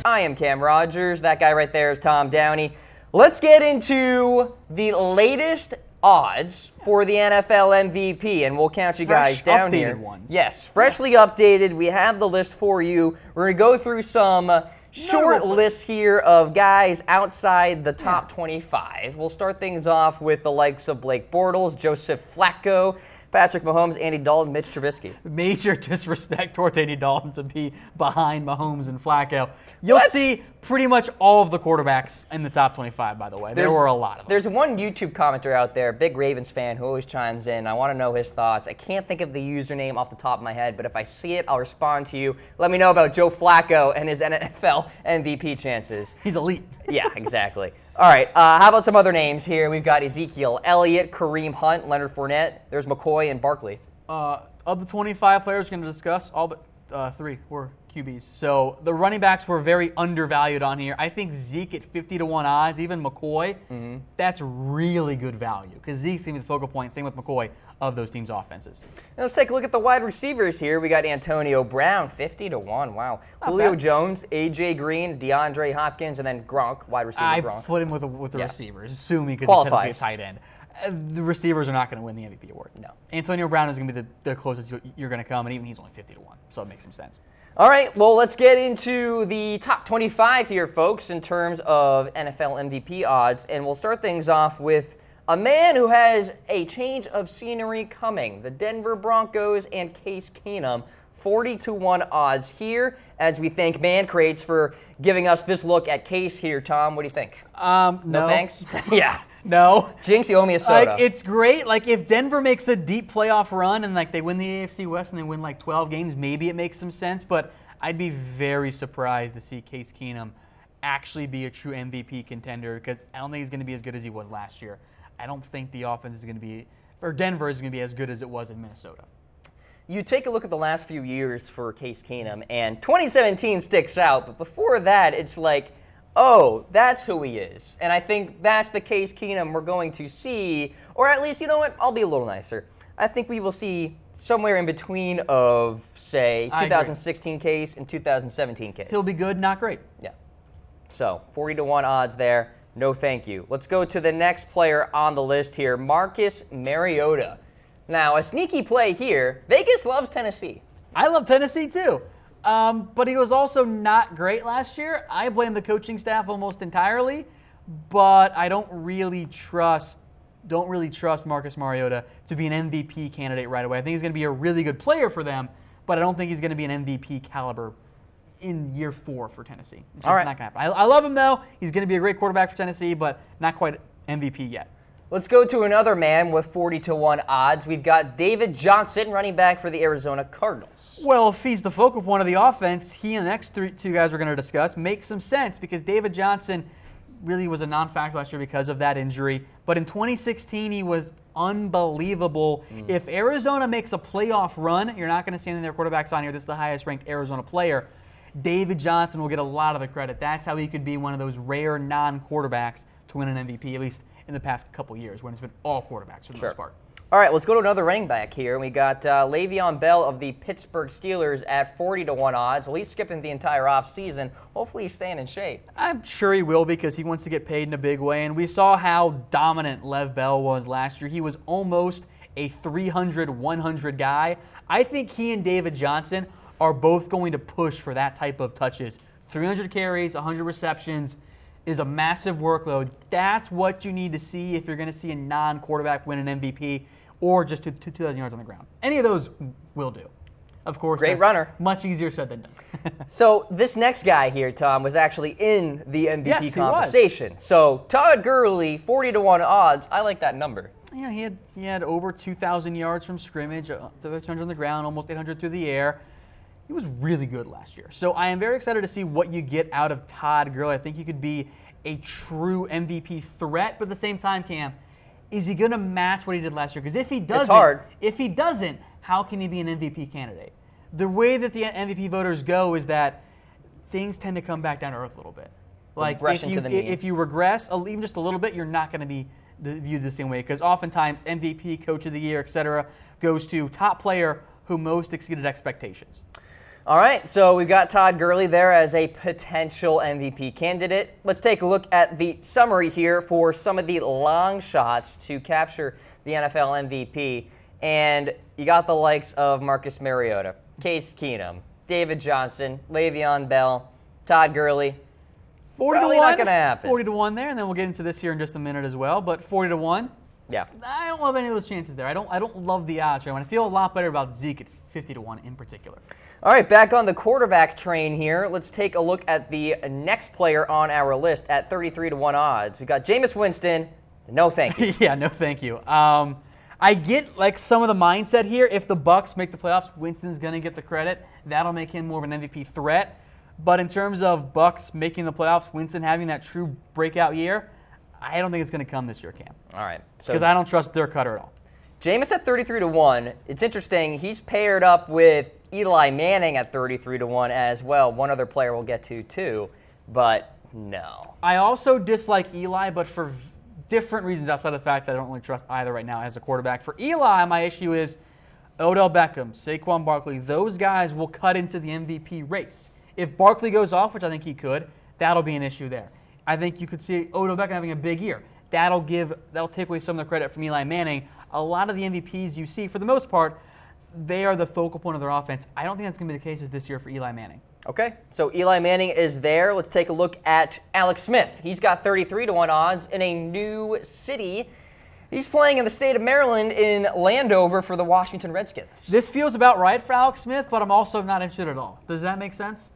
I am Cam Rogers. That guy right there is Tom Downey. Let's get into the latest odds for the NFL MVP, and we'll count you guys down here. Ones. Yes, freshly updated. We have the list for you. We're going to go through some short lists here of guys outside the top 25. We'll start things off with the likes of Blake Bortles, Joseph Flacco, Patrick Mahomes, Andy Dalton, Mitch Trubisky. Major disrespect towards Andy Dalton to be behind Mahomes and Flacco. You'll see pretty much all of the quarterbacks in the top 25, by the way. There were a lot of them. There's one YouTube commenter out there, big Ravens fan, who always chimes in. I want to know his thoughts. I can't think of the username off the top of my head, but if I see it, I'll respond to you. Let me know about Joe Flacco and his NFL MVP chances. He's elite. Yeah, exactly. All right, how about some other names here? We've got Ezekiel Elliott, Kareem Hunt, Leonard Fournette. There's McCoy and Barkley. Of the 25 players we're going to discuss, all but 3 were QBs. So the running backs were very undervalued on here. I think Zeke at 50-1 odds, even McCoy, that's really good value because Zeke's going to be the focal point, same with McCoy, of those teams' offenses. Now let's take a look at the wide receivers here. We got Antonio Brown, 50-1. Wow. Julio Jones, A.J. Green, DeAndre Hopkins, and then Gronk, wide receiver Gronk. I put him with the receivers, assuming because he's going to be a tight end. The receivers are not going to win the MVP award. No. Antonio Brown is going to be the closest you're going to come, and even he's only 50-1, so it makes some sense. All right, well, let's get into the top 25 here, folks, in terms of NFL MVP odds, and we'll start things off with a man who has a change of scenery coming, the Denver Broncos and Case Keenum, 40-1 odds here, as we thank Man Crates for giving us this look at Case here. Tom, what do you think? No. Thanks? Yeah. No. Jinx, you owe me a soda. It's great. If Denver makes a deep playoff run and they win the AFC West and they win 12 games, maybe it makes some sense. But I'd be very surprised to see Case Keenum actually be a true MVP contender because I don't think he's going to be as good as he was last year. I don't think the offense is going to be, or Denver is going to be as good as it was in Minnesota. You take a look at the last few years for Case Keenum, and 2017 sticks out. But before that, it's like, oh, that's who he is. And I think that's the Case Keenum we're going to see, or at least, you know what, I'll be a little nicer. I think we will see somewhere in between of, say, 2016 Case and 2017 Case. He'll be good, not great. Yeah. So, 40-1 odds there. No thank you. Let's go to the next player on the list here, Marcus Mariota. Now, a sneaky play here. Vegas loves Tennessee. I love Tennessee too. But he was also not great last year. I blame the coaching staff almost entirely, but I don't really trust Marcus Mariota to be an MVP candidate right away. I think he's going to be a really good player for them, but I don't think he's going to be an MVP caliber in year 4 for Tennessee. It's just not going to happen. I love him though. He's going to be a great quarterback for Tennessee, but not quite MVP yet. Let's go to another man with 40-1 odds. We've got David Johnson, running back for the Arizona Cardinals. Well, if he's the focal point of the offense, he and the next two guys we're going to discuss make some sense because David Johnson really was a non-factor last year because of that injury. But in 2016, he was unbelievable. If Arizona makes a playoff run, you're not going to see any of their quarterbacks on here. This is the highest-ranked Arizona player. David Johnson will get a lot of the credit. That's how he could be one of those rare non-quarterbacks to win an MVP, at least in the past couple years when it's been all quarterbacks for the most part. All right, let's go to another running back here. We got Le'Veon Bell of the Pittsburgh Steelers at 40-1 odds. Well, he's skipping the entire offseason. Hopefully he's staying in shape. I'm sure he will because he wants to get paid in a big way. And we saw how dominant Lev Bell was last year. He was almost a 300-100 guy. I think he and David Johnson are both going to push for that type of touches. 300 carries, 100 receptions is a massive workload. That's what you need to see if you're going to see a non-quarterback win an MVP or just 2,000 yards on the ground. Any of those will do. Of course, great runner. Much easier said than done. So this next guy here, Tom, was actually in the MVP conversation. Was. So Todd Gurley, 40-1 odds. I like that number. Yeah, he had over 2,000 yards from scrimmage, 1,300 on the ground, almost 800 through the air. He was really good last year. So I am very excited to see what you get out of Todd Gurley. I think he could be a true MVP threat, but at the same time, Cam, is he going to match what he did last year? Because if he doesn't, how can he be an MVP candidate? The way that the MVP voters go is that things tend to come back down to earth a little bit. Like if you regress even just a little bit, you're not going to be viewed the same way. Because oftentimes MVP, Coach of the Year, etc., goes to top player who most exceeded expectations. All right, so we've got Todd Gurley there as a potential MVP candidate. Let's take a look at the summary here for some of the long shots to capture the NFL MVP. And you got the likes of Marcus Mariota, Case Keenum, David Johnson, Le'Veon Bell, Todd Gurley. 40 Probably to 1. Not going to happen. 40 to 1 there, and then we'll get into this here in just a minute as well. But 40 to 1. Yeah. I don't love any of those chances there. I don't love the odds. Right? I feel a lot better about Zeke at 50 to 1 in particular. All right, back on the quarterback train here. Let's take a look at the next player on our list at 33 to 1 odds. We got Jameis Winston. No thank you. Yeah, no thank you. I get like some of the mindset here. If the Bucs make the playoffs, Winston's going to get the credit. That'll make him more of an MVP threat. But in terms of Bucs making the playoffs, Winston having that true breakout year, I don't think it's going to come this year, Cam. All right. Because I don't trust Dirk Cutter at all. Jameis at 33 to 1. It's interesting. He's paired up with Eli Manning at 33 to 1 as well. One other player we'll get to too, but no. I also dislike Eli, but for different reasons outside of the fact that I don't really trust either right now as a quarterback. For Eli, my issue is Odell Beckham, Saquon Barkley. Those guys will cut into the MVP race. If Barkley goes off, which I think he could, that'll be an issue there. I think you could see Odell Beckham having a big year. That'll take away some of the credit from Eli Manning. A lot of the MVPs you see, for the most part, they are the focal point of their offense. I don't think that's going to be the case this year for Eli Manning. Okay, so Eli Manning is there. Let's take a look at Alex Smith. He's got 33 to 1 odds in a new city. He's playing in the state of Maryland in Landover for the Washington Redskins. This feels about right for Alex Smith, but I'm also not interested at all. Does that make sense?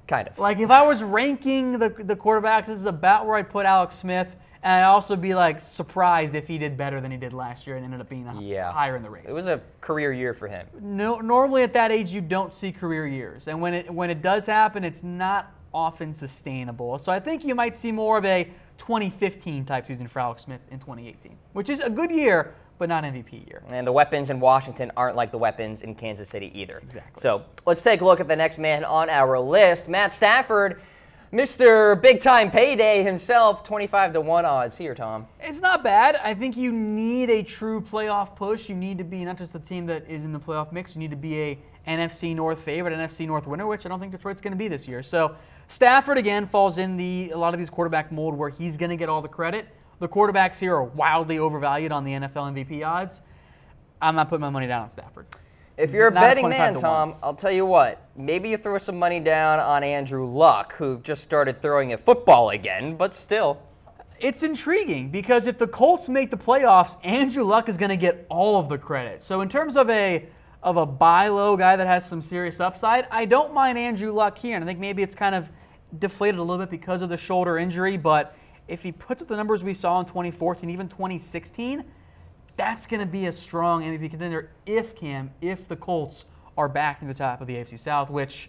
Kind of. Like if I was ranking the quarterbacks, this is about where I'd put Alex Smith. And I'd also be like surprised if he did better than he did last year and ended up being higher in the race. It was a career year for him. No, normally at that age you don't see career years, and when it does happen, it's not often sustainable. So I think you might see more of a 2015 type season for Alex Smith in 2018, which is a good year, but not MVP year. And the weapons in Washington aren't like the weapons in Kansas City either. Exactly. So let's take a look at the next man on our list, Matt Stafford. Mr. Big Time Payday himself, 25 to 1 odds here, Tom. It's not bad. I think you need a true playoff push. You need to be not just a team that is in the playoff mix. You need to be a NFC North favorite, NFC North winner, which I don't think Detroit's going to be this year. So Stafford, again, falls in a lot of these quarterback mold where he's going to get all the credit. The quarterbacks here are wildly overvalued on the NFL MVP odds. I'm not putting my money down on Stafford. If you're a betting man, Tom, I'll tell you what. Maybe you throw some money down on Andrew Luck, who just started throwing a football again, but still. It's intriguing because if the Colts make the playoffs, Andrew Luck is going to get all of the credit. So in terms of a buy low guy that has some serious upside, I don't mind Andrew Luck here. And I think maybe it's kind of deflated a little bit because of the shoulder injury. But if he puts up the numbers we saw in 2014, even 2016, that's going to be a strong MVP contender if the Colts are back in the top of the AFC South, which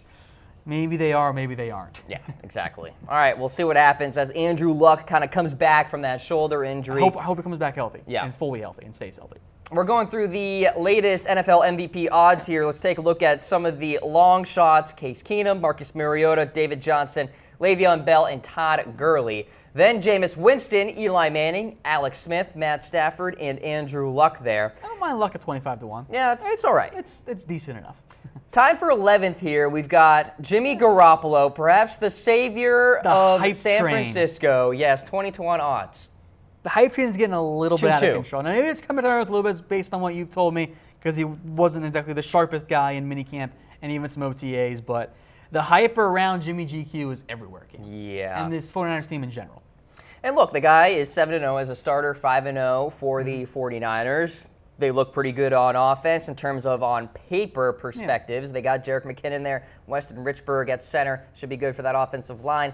maybe they are, maybe they aren't. Yeah, exactly. All right, we'll see what happens as Andrew Luck kind of comes back from that shoulder injury. I hope he comes back healthy and fully healthy and stays healthy. We're going through the latest NFL MVP odds here. Let's take a look at some of the long shots. Case Keenum, Marcus Mariota, David Johnson, Le'Veon Bell, and Todd Gurley. Then Jameis Winston, Eli Manning, Alex Smith, Matt Stafford, and Andrew Luck there. I don't mind Luck at 25 to 1. Yeah, it's all right. It's decent enough. Tied for 11th here, we've got Jimmy Garoppolo, perhaps the savior of San Francisco. Yes, 20 to 1 odds. The hype train is getting a little bit out of control. Now, maybe it's coming to earth a little bit based on what you've told me, because he wasn't exactly the sharpest guy in minicamp and even some OTAs, but the hype around Jimmy GQ is everywhere. Yeah. And this 49ers team in general. And look, the guy is 7-0 as a starter, 5-0 for the 49ers. They look pretty good on offense in terms of on paper perspectives. Yeah. They got Jerick McKinnon there, Weston Richburg at center. Should be good for that offensive line.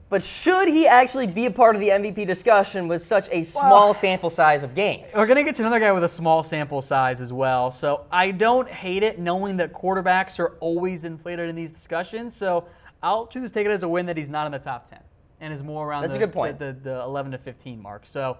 But should he actually be a part of the MVP discussion with such a small sample size of games? We're going to get to another guy with a small sample size as well. So I don't hate it knowing that quarterbacks are always inflated in these discussions. So I'll choose to take it as a win that he's not in the top 10 and is more around the 11 to 15 mark. So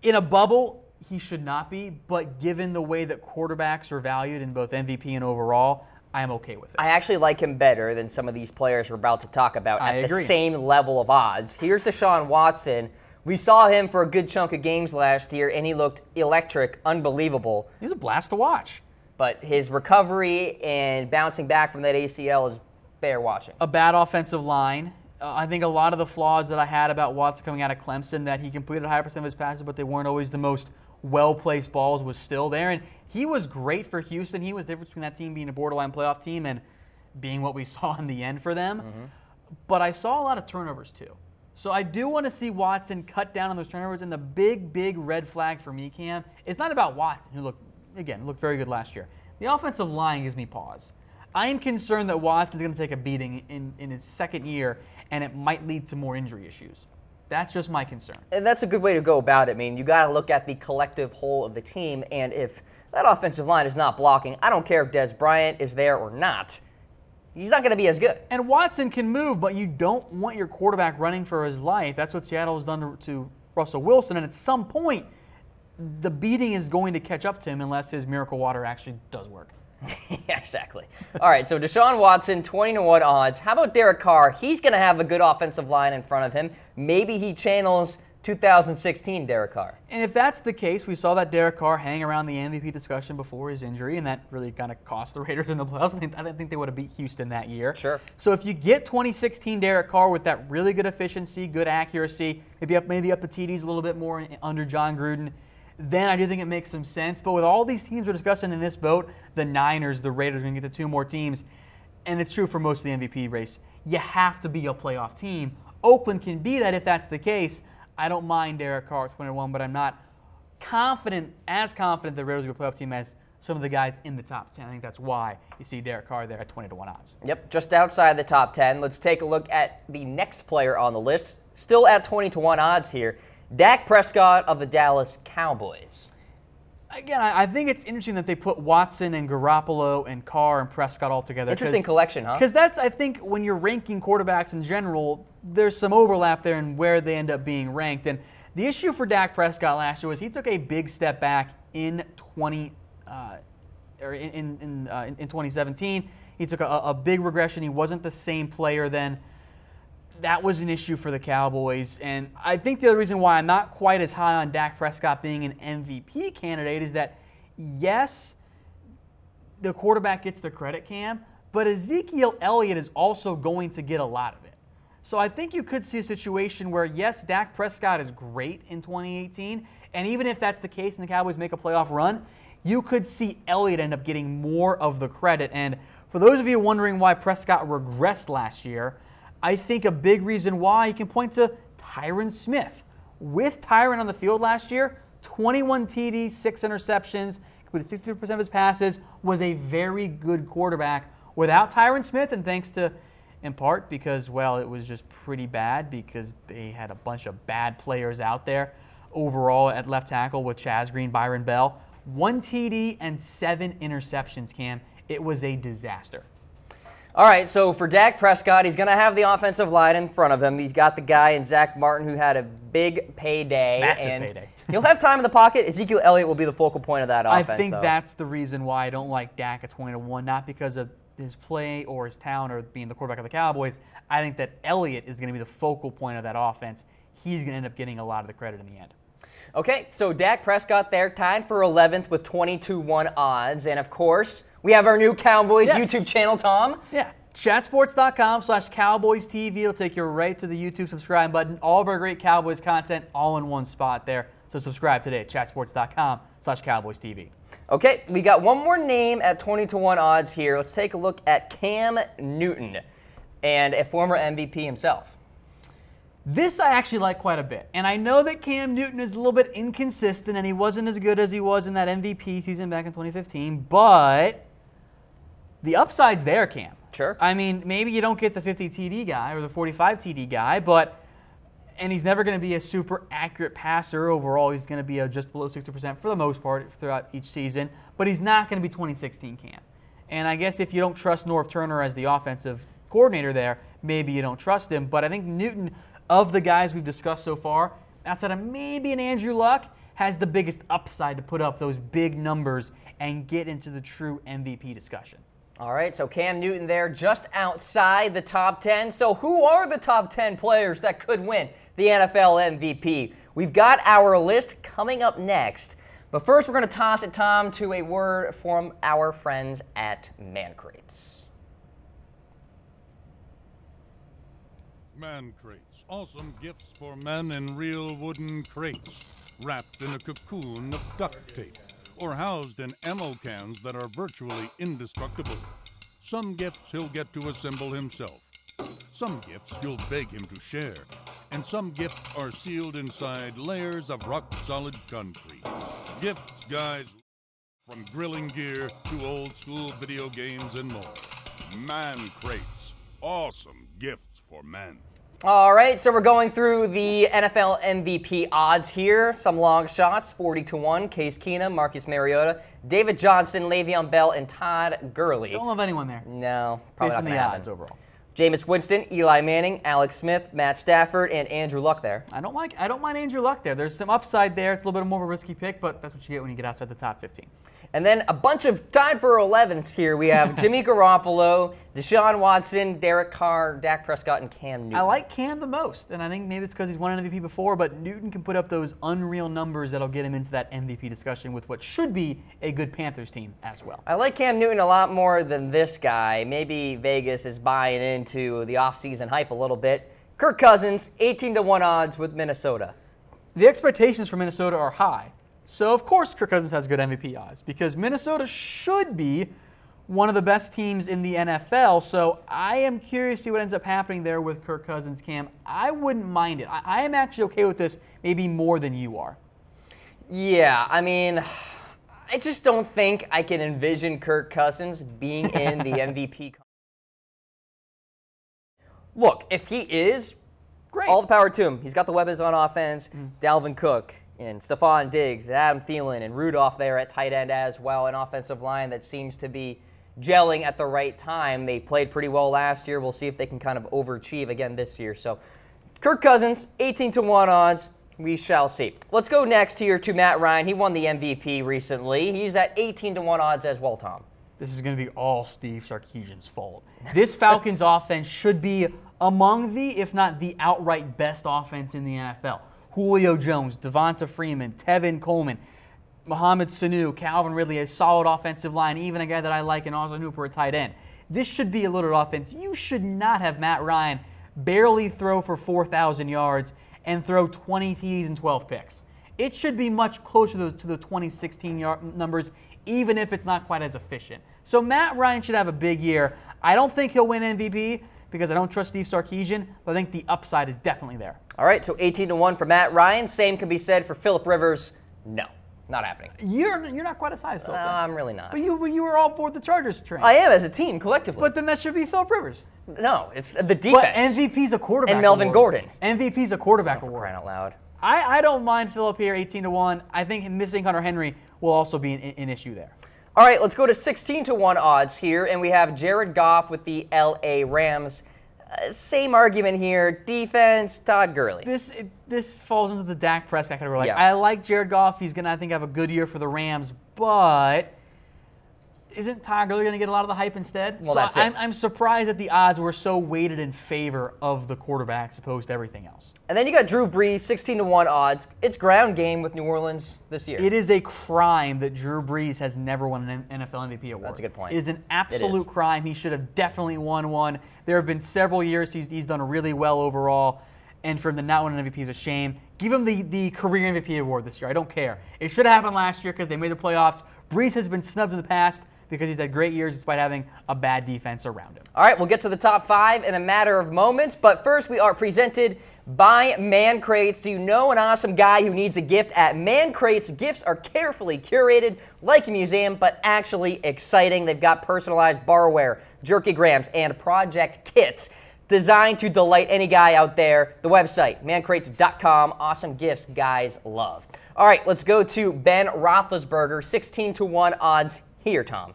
in a bubble, he should not be. But given the way that quarterbacks are valued in both MVP and overall, I am okay with it. I actually like him better than some of these players we're about to talk about at the same level of odds. Here's Deshaun Watson. We saw him for a good chunk of games last year, and he looked electric, unbelievable. He's a blast to watch. but his recovery and bouncing back from that ACL is fair watching. A bad offensive line. I think a lot of the flaws that I had about Watson coming out of Clemson, that he completed a high percent of his passes, but they weren't always the most well-placed balls, was still there. And he was great for Houston. He was the difference between that team being a borderline playoff team and being what we saw in the end for them. But I saw a lot of turnovers too. So I do want to see Watson cut down on those turnovers. And the big red flag for me, Cam, it's not about Watson, who looked very good last year. The offensive line gives me pause. I am concerned that Watson's going to take a beating in his second year, and it might lead to more injury issues. That's just my concern. And that's a good way to go about it. I mean, you got to look at the collective whole of the team, and if that offensive line is not blocking, I don't care if Des Bryant is there or not, he's not going to be as good. And Watson can move, but you don't want your quarterback running for his life. That's what Seattle has done to Russell Wilson, and at some point, the beating is going to catch up to him unless his miracle water actually does work. Yeah, exactly. All right, so Deshaun Watson, 20-1 odds. How about Derek Carr? He's going to have a good offensive line in front of him. Maybe he channels 2016 Derek Carr. And if that's the case, we saw that Derek Carr hang around the MVP discussion before his injury, and that really kind of cost the Raiders in the playoffs. I didn't think they would have beat Houston that year. Sure. So if you get 2016 Derek Carr with that really good efficiency, good accuracy, maybe up the TDs a little bit more under John Gruden, then I do think it makes some sense. But with all these teams we're discussing in this boat, the Niners, the Raiders, are going to get to 2 more teams, and it's true for most of the MVP race, you have to be a playoff team. Oakland can be that if that's the case. I don't mind Derek Carr at 21, but I'm not as confident the Raiders will be a playoff team as some of the guys in the top 10. I think that's why you see Derek Carr there at 20-1 odds. Yep, just outside the top 10. Let's take a look at the next player on the list, still at 20-1 odds here. Dak Prescott of the Dallas Cowboys. Again, I think it's interesting that they put Watson and Garoppolo and Carr and Prescott all together. Interesting collection, huh? Because that's, I think, when you're ranking quarterbacks in general, there's some overlap there in where they end up being ranked. And the issue for Dak Prescott last year was he took a big step back in 2017. He took a big regression. He wasn't the same player then. That was an issue for the Cowboys. And I think the other reason why I'm not quite as high on Dak Prescott being an MVP candidate is that, yes, the quarterback gets the credit, Cam, but Ezekiel Elliott is also going to get a lot of it. So I think you could see a situation where, yes, Dak Prescott is great in 2018, and even if that's the case and the Cowboys make a playoff run, you could see Elliott end up getting more of the credit. And for those of you wondering why Prescott regressed last year, I think a big reason why you can point to Tyron Smith. With Tyron on the field last year, 21 TDs, 6 interceptions, completed 62% of his passes, was a very good quarterback. Without Tyron Smith, and thanks to, in part, because, well, it was just pretty bad because they had a bunch of bad players out there overall at left tackle with Chaz Green, Byron Bell. 1 TD and 7 interceptions, Cam. It was a disaster. All right, so for Dak Prescott, he's going to have the offensive line in front of him. He's got the guy in Zach Martin who had a big payday. Massive payday. He'll have time in the pocket. Ezekiel Elliott will be the focal point of that offense, I think though. That's the reason why I don't like Dak at 20-1, not because of his play or his talent or being the quarterback of the Cowboys. I think that Elliott is going to be the focal point of that offense. He's going to end up getting a lot of the credit in the end. Okay, so Dak Prescott there, tied for 11th with 20-1 odds. And, of course, we have our new Cowboys YouTube channel, Tom. Yeah, chatsports.com/CowboysTV. It'll take you right to the YouTube subscribe button. All of our great Cowboys content all in one spot there. So subscribe today at chatsports.com/CowboysTV. Okay, we got one more name at 20-1 odds here. Let's take a look at Cam Newton, and a former MVP himself. This I actually like quite a bit. And I know that Cam Newton is a little bit inconsistent and he wasn't as good as he was in that MVP season back in 2015, but the upside's there, Cam. Sure. I mean, maybe you don't get the 50 TD guy or the 45 TD guy, and he's never going to be a super accurate passer overall. He's going to be just below 60% for the most part throughout each season, but he's not going to be 2016 Cam. And I guess if you don't trust Norv Turner as the offensive coordinator there, maybe you don't trust him. But I think Newton, of the guys we've discussed so far, outside of maybe an Andrew Luck, has the biggest upside to put up those big numbers and get into the true MVP discussion. All right, so Cam Newton there just outside the top 10. So who are the top 10 players that could win the NFL MVP? We've got our list coming up next. But first, we're going to toss it, Tom, to a word from our friends at Man Crates. Man Crates, awesome gifts for men in real wooden crates, wrapped in a cocoon of duct tape, or housed in ammo cans that are virtually indestructible. Some gifts he'll get to assemble himself. Some gifts you'll beg him to share. And some gifts are sealed inside layers of rock-solid concrete. Gifts, guys, from grilling gear to old-school video games and more. Man Crates, awesome gifts for men. All right, so we're going through the NFL MVP odds here. Some long shots, 40-1, Case Keenum, Marcus Mariota, David Johnson, Le'Veon Bell, and Todd Gurley. Don't love anyone there. No, probably Based not on the happen. odds overall. Jameis Winston, Eli Manning, Alex Smith, Matt Stafford, and Andrew Luck there. I don't mind Andrew Luck there. There's some upside there. It's a little bit more of a risky pick, but that's what you get when you get outside the top 15. And then a bunch of tied for 11s here. We have Jimmy Garoppolo, Deshaun Watson, Derek Carr, Dak Prescott, and Cam Newton. I like Cam the most, and I think maybe it's because he's won an MVP before, but Newton can put up those unreal numbers that'll get him into that MVP discussion with what should be a good Panthers team as well. I like Cam Newton a lot more than this guy. Maybe Vegas is buying into the offseason hype a little bit. Kirk Cousins, 18-1 odds with Minnesota. The expectations for Minnesota are high. So, of course, Kirk Cousins has good MVP odds because Minnesota should be one of the best teams in the NFL. So I am curious to see what ends up happening there with Kirk Cousins, Cam. I wouldn't mind it. I am actually okay with this maybe more than you are. Yeah, I mean, I just don't think I can envision Kirk Cousins being in the MVP. Look, if he is, great. All the power to him. He's got the weapons on offense, Dalvin Cook, and Stephon Diggs, and Adam Thielen, and Rudolph there at tight end as well, an offensive line that seems to be gelling at the right time. They played pretty well last year. We'll see if they can kind of overachieve again this year. So Kirk Cousins, 18-1 odds. We shall see. Let's go next here to Matt Ryan. He won the MVP recently. He's at 18-1 odds as well, Tom. This is going to be all Steve Sarkisian's fault. This Falcons offense should be among the, if not the outright best offense in the NFL. Julio Jones, Devonta Freeman, Tevin Coleman, Mohamed Sanu, Calvin Ridley, a solid offensive line, even a guy that I like in Austin Hooper at tight end. This should be a loaded offense. You should not have Matt Ryan barely throw for 4,000 yards and throw 20 TDs and 12 picks. It should be much closer to the 2016 numbers, even if it's not quite as efficient. So Matt Ryan should have a big year. I don't think he'll win MVP because I don't trust Steve Sarkisian, but I think the upside is definitely there. All right, so 18-1 for Matt Ryan. Same can be said for Phillip Rivers. No, not happening. You're not quite as high as Phillip. I'm really not. But you were all aboard the Chargers train. I am as a team, collectively. But then that should be Phillip Rivers. No, it's the defense. But MVP's a quarterback and Melvin award. Gordon. MVP's a quarterback award. Crying out loud. I don't mind Phillip here, 18-1. I think missing Hunter Henry will also be an issue there. All right, let's go to 16-1 odds here, and we have Jared Goff with the LA Rams. Same argument here. Defense, Todd Gurley. This falls into the Dak Prescott category. Yeah. I like Jared Goff. He's going to, I think, have a good year for the Rams. But isn't Todd Gurley going to get a lot of the hype instead? Well, so that's it. I'm surprised that the odds were so weighted in favor of the quarterback as opposed to everything else. And then you got Drew Brees, 16-1 odds. It's ground game with New Orleans this year. It is a crime that Drew Brees has never won an NFL MVP award. That's a good point. It is an absolute crime. He should have definitely won one. There have been several years he's done really well overall, and for him to not win an MVP is a shame. Give him the career MVP award this year. I don't care. It should have happened last year because they made the playoffs. Brees has been snubbed in the past because he's had great years despite having a bad defense around him. All right, we'll get to the top 5 in a matter of moments, but first we are presented by Man Crates. Do you know an awesome guy who needs a gift at Man Crates? Gifts are carefully curated like a museum, but actually exciting. They've got personalized barware, jerkygrams, and project kits designed to delight any guy out there. The website, mancrates.com. Awesome gifts guys love. All right, let's go to Ben Roethlisberger, 16-1 odds here, Tom.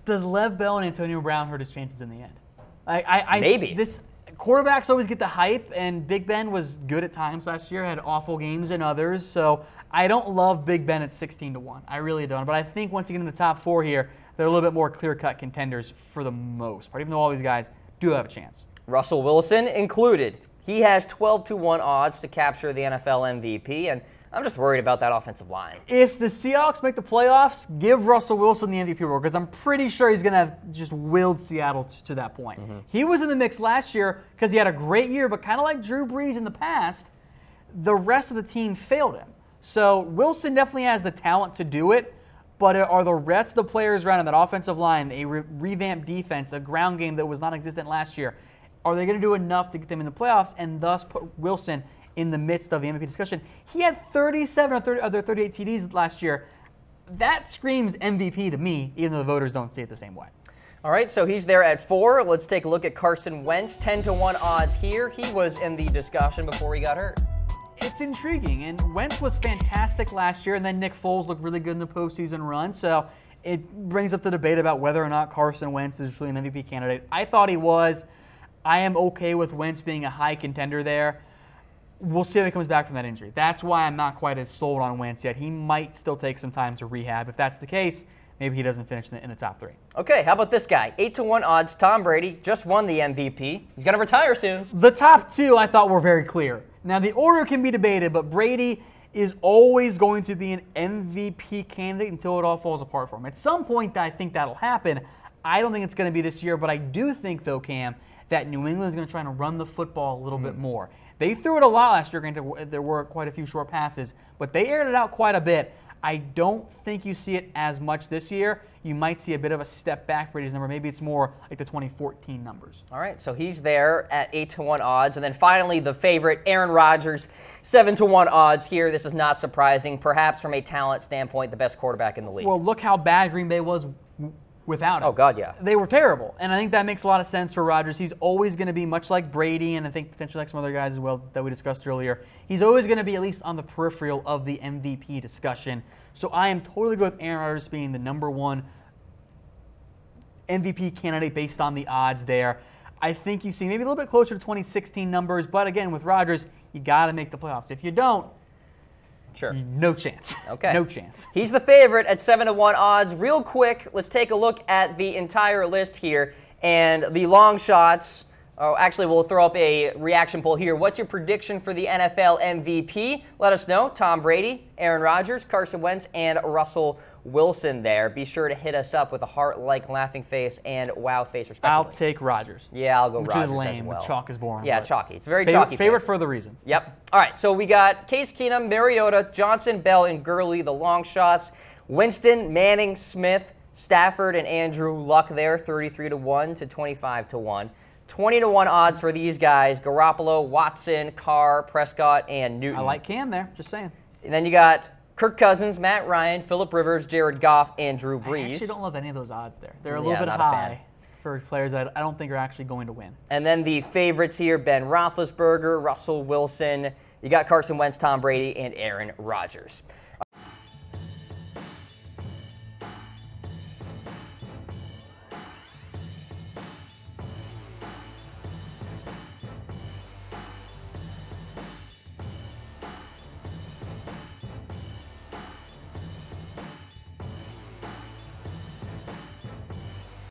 Does Lev Bell and Antonio Brown hurt his chances in the end? Maybe. This quarterbacks always get the hype, and Big Ben was good at times last year, had awful games in others. So I don't love Big Ben at 16-1. I really don't. But I think once you get in the top 4 here, they're a little bit more clear-cut contenders for the most part, even though all these guys do have a chance. Russell Wilson included. He has 12-1 odds to capture the NFL MVP, and I'm just worried about that offensive line. If the Seahawks make the playoffs, give Russell Wilson the MVP award because I'm pretty sure he's going to have just willed Seattle to that point. He was in the mix last year because he had a great year, but kind of like Drew Brees in the past, the rest of the team failed him. So Wilson definitely has the talent to do it, but are the rest of the players around him, that offensive line, a revamped defense, a ground game that was non-existent last year, are they going to do enough to get them in the playoffs and thus put Wilson in the midst of the MVP discussion? He had 37 of their 38 TDs last year. That screams MVP to me, even though the voters don't see it the same way. All right, so he's there at 4. Let's take a look at Carson Wentz. 10-1 odds here. He was in the discussion before he got hurt. It's intriguing, and Wentz was fantastic last year, and then Nick Foles looked really good in the postseason run, so it brings up the debate about whether or not Carson Wentz is really an MVP candidate. I thought he was. I am okay with Wentz being a high contender there. We'll see if he comes back from that injury. That's why I'm not quite as sold on Wentz yet. He might still take some time to rehab. If that's the case, maybe he doesn't finish in the top 3. Okay, how about this guy? 8-1 odds. Tom Brady just won the MVP. He's going to retire soon. The top 2 I thought were very clear. Now, the order can be debated, but Brady is always going to be an MVP candidate until it all falls apart for him. At some point, I think that'll happen. I don't think it's going to be this year, but I do think, though, Cam, that New England is going to try to run the football a little bit more. They threw it a lot last year. Granted, there were quite a few short passes, but they aired it out quite a bit. I don't think you see it as much this year. You might see a bit of a step back for Brady's number. Maybe it's more like the 2014 numbers. All right, so he's there at 8-1 odds. And then finally, the favorite, Aaron Rodgers, 7-1 odds here. This is not surprising. Perhaps from a talent standpoint, the best quarterback in the league. Well, look how bad Green Bay was without him. Oh, God, yeah. They were terrible. And I think that makes a lot of sense for Rodgers. He's always going to be much like Brady, and I think potentially like some other guys as well that we discussed earlier. He's always going to be at least on the peripheral of the MVP discussion. So I am totally good with Aaron Rodgers being the #1 MVP candidate based on the odds there. I think you see maybe a little bit closer to 2016 numbers, but again, with Rodgers, you got to make the playoffs. If you don't, sure, no chance. Okay. No chance. He's the favorite at 7-1 odds. Real quick, let's take a look at the entire list here and the long shots. Oh, actually, we'll throw up a reaction poll here. What's your prediction for the NFL MVP? Let us know. Tom Brady, Aaron Rodgers, Carson Wentz, and Russell Wilson there. Be sure to hit us up with a heart-like laughing face and wow face, respectively. I'll take Rodgers. Yeah, I'll go Rodgers Which is lame. as well. Chalk is boring. Yeah, chalky. It's a very chalky. Favorite pick. for the reason. Yep. All right, so we got Case Keenum, Mariota, Johnson, Bell, and Gurley, the long shots. Winston, Manning, Smith, Stafford, and Andrew Luck there, 33-1 to 25-1. 20-1 odds for these guys: Garoppolo, Watson, Carr, Prescott, and Newton. I like Cam there, just saying. And then you got Kirk Cousins, Matt Ryan, Phillip Rivers, Jared Goff, and Drew Brees. I actually don't love any of those odds there. They're a little bit high for players that I don't think are actually going to win. And then the favorites here: Ben Roethlisberger, Russell Wilson. You got Carson Wentz, Tom Brady, and Aaron Rodgers.